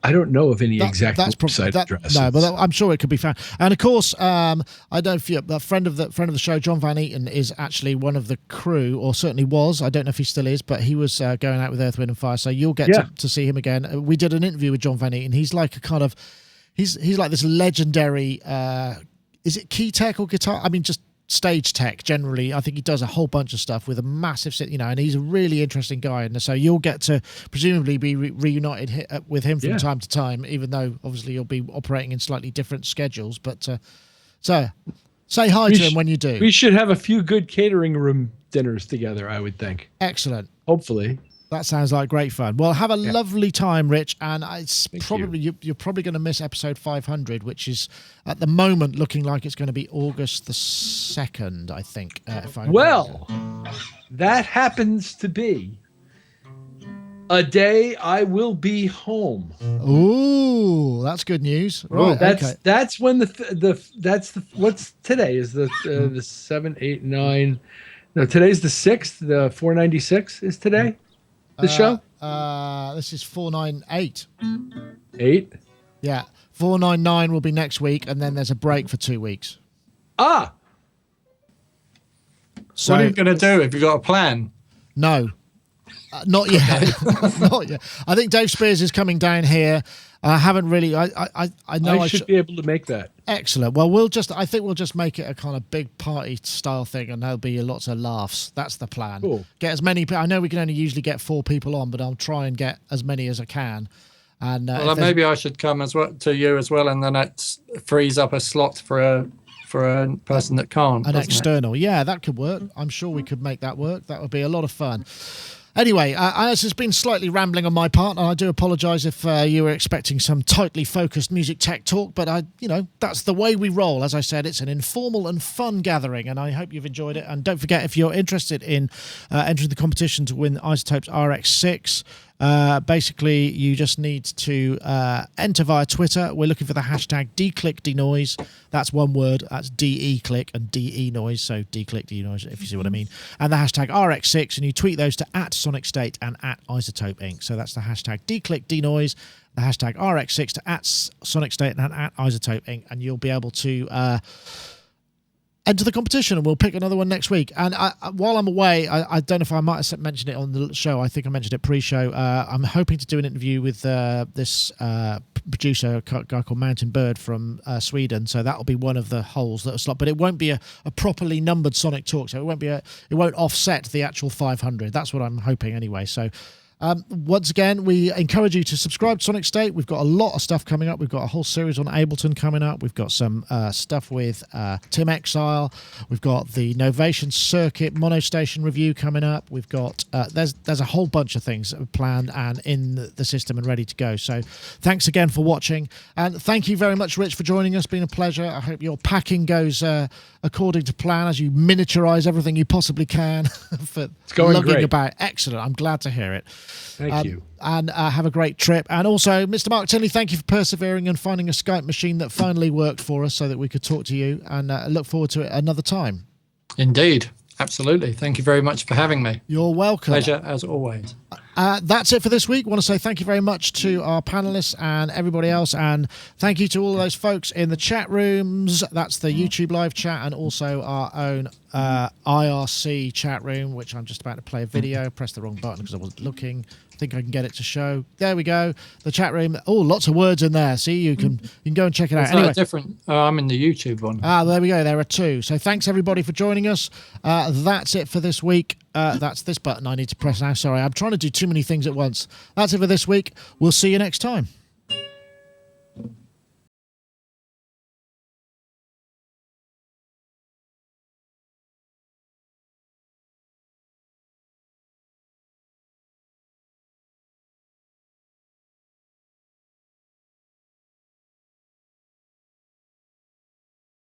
I don't know of any exact website address.
No, but I'm sure it could be found. And of course, I don't know if you're a friend of the show, John Van Eaton, is actually one of the crew, or certainly was. I don't know if he still is, but he was going out with Earth, Wind, and Fire. So you'll get to see him again. We did an interview with John Van Eaton. He's like he's like this legendary. Is it key tech or guitar? Just stage tech generally. I think he does a whole bunch of stuff with a massive, and he's a really interesting guy. And so you'll get to presumably be reunited with him from time to time, even though obviously you'll be operating in slightly different schedules. But so say hi to him when you do.
We should have a few good catering room dinners together, I would think.
Excellent.
Hopefully.
That sounds like great fun. Well, have a lovely time, Rich. And it's you're probably going to miss episode 500, which is at the moment looking like it's going to be August the 2nd, I think.
That happens to be a day I will be home.
Ooh, that's good news. Right,
that's when what's today is the 7, 8, 9. No, today's the 6th. The 496 is today. The show?
This is 498.
8?
Yeah. 499 will be next week, and then there's a break for 2 weeks.
So what are you going to do? Have you got a plan?
No. Not yet. Not yet. I think Dave Spears is coming down here. I haven't really. I know
I should be able to make that.
Excellent. Well, I think we'll just make it a kind of big party style thing, and there'll be lots of laughs. That's the plan.
Cool.
Get as many. I know we can only usually get 4 people on, but I'll try and get as many as I can. And
well, maybe I should come as well to you as well, and then it frees up a slot for a person that can't.
An external. Yeah, that could work. I'm sure we could make that work. That would be a lot of fun. Anyway, this has been slightly rambling on my part, and I do apologise if you were expecting some tightly focused music tech talk, but that's the way we roll. As I said, it's an informal and fun gathering, and I hope you've enjoyed it. And don't forget, if you're interested in entering the competition to win iZotope's RX6, basically you just need to enter via Twitter. We're looking for the hashtag DClickDnoise. That's one word. That's DE-click and DE-noise. So DClickDnoise, if you see what I mean. And the hashtag RX6, and you tweet those to @Sonicstate and @iZotope Inc. So that's the hashtag DClickDnoise, the hashtag RX6 to @Sonicstate and @iZotope Inc. And you'll be able to enter the competition, and we'll pick another one next week. And while I'm away, I don't know if I might have mentioned it on the show. I think I mentioned it pre-show. I'm hoping to do an interview with this producer, a guy called Mountain Bird from Sweden. So that'll be one of the holes that'll slot. But it won't be a properly numbered Sonic Talk. So it won't offset the actual 500. That's what I'm hoping anyway. So. Once again, we encourage you to subscribe to Sonicstate. We've got a lot of stuff coming up. We've got a whole series on Ableton coming up. We've got some stuff with Tim Exile. We've got the Novation Circuit Monostation review coming up. We've got there's a whole bunch of things planned and in the system and ready to go. So thanks again for watching, and thank you very much, Rich, for joining us. It's been a pleasure. I hope your packing goes according to plan as you miniaturize everything you possibly can for lugging
great.
about. Excellent. I'm glad to hear it.
Thank you.
And have a great trip. And also, Mr. Mark Tinley, thank you for persevering and finding a Skype machine that finally worked for us so that we could talk to you, and look forward to it another time.
Indeed. Absolutely. Thank you very much for having me.
You're welcome.
Pleasure as always.
That's it for this week. I want to say thank you very much to our panelists and everybody else, and thank you to all of those folks in the chat rooms. That's the YouTube live chat, and also our own IRC chat room, which I'm just about to play a video. Pressed the wrong button because I wasn't looking. I think I can get it to show. There we go. The chat room. Oh, lots of words in there. See, you can go and check it out.
It's
anyway,
different. I'm in the YouTube one.
there we go. There are 2. So thanks everybody for joining us. That's it for this week. That's this button I need to press now. Sorry, I'm trying to do too many things at once. That's it for this week. We'll see you next time.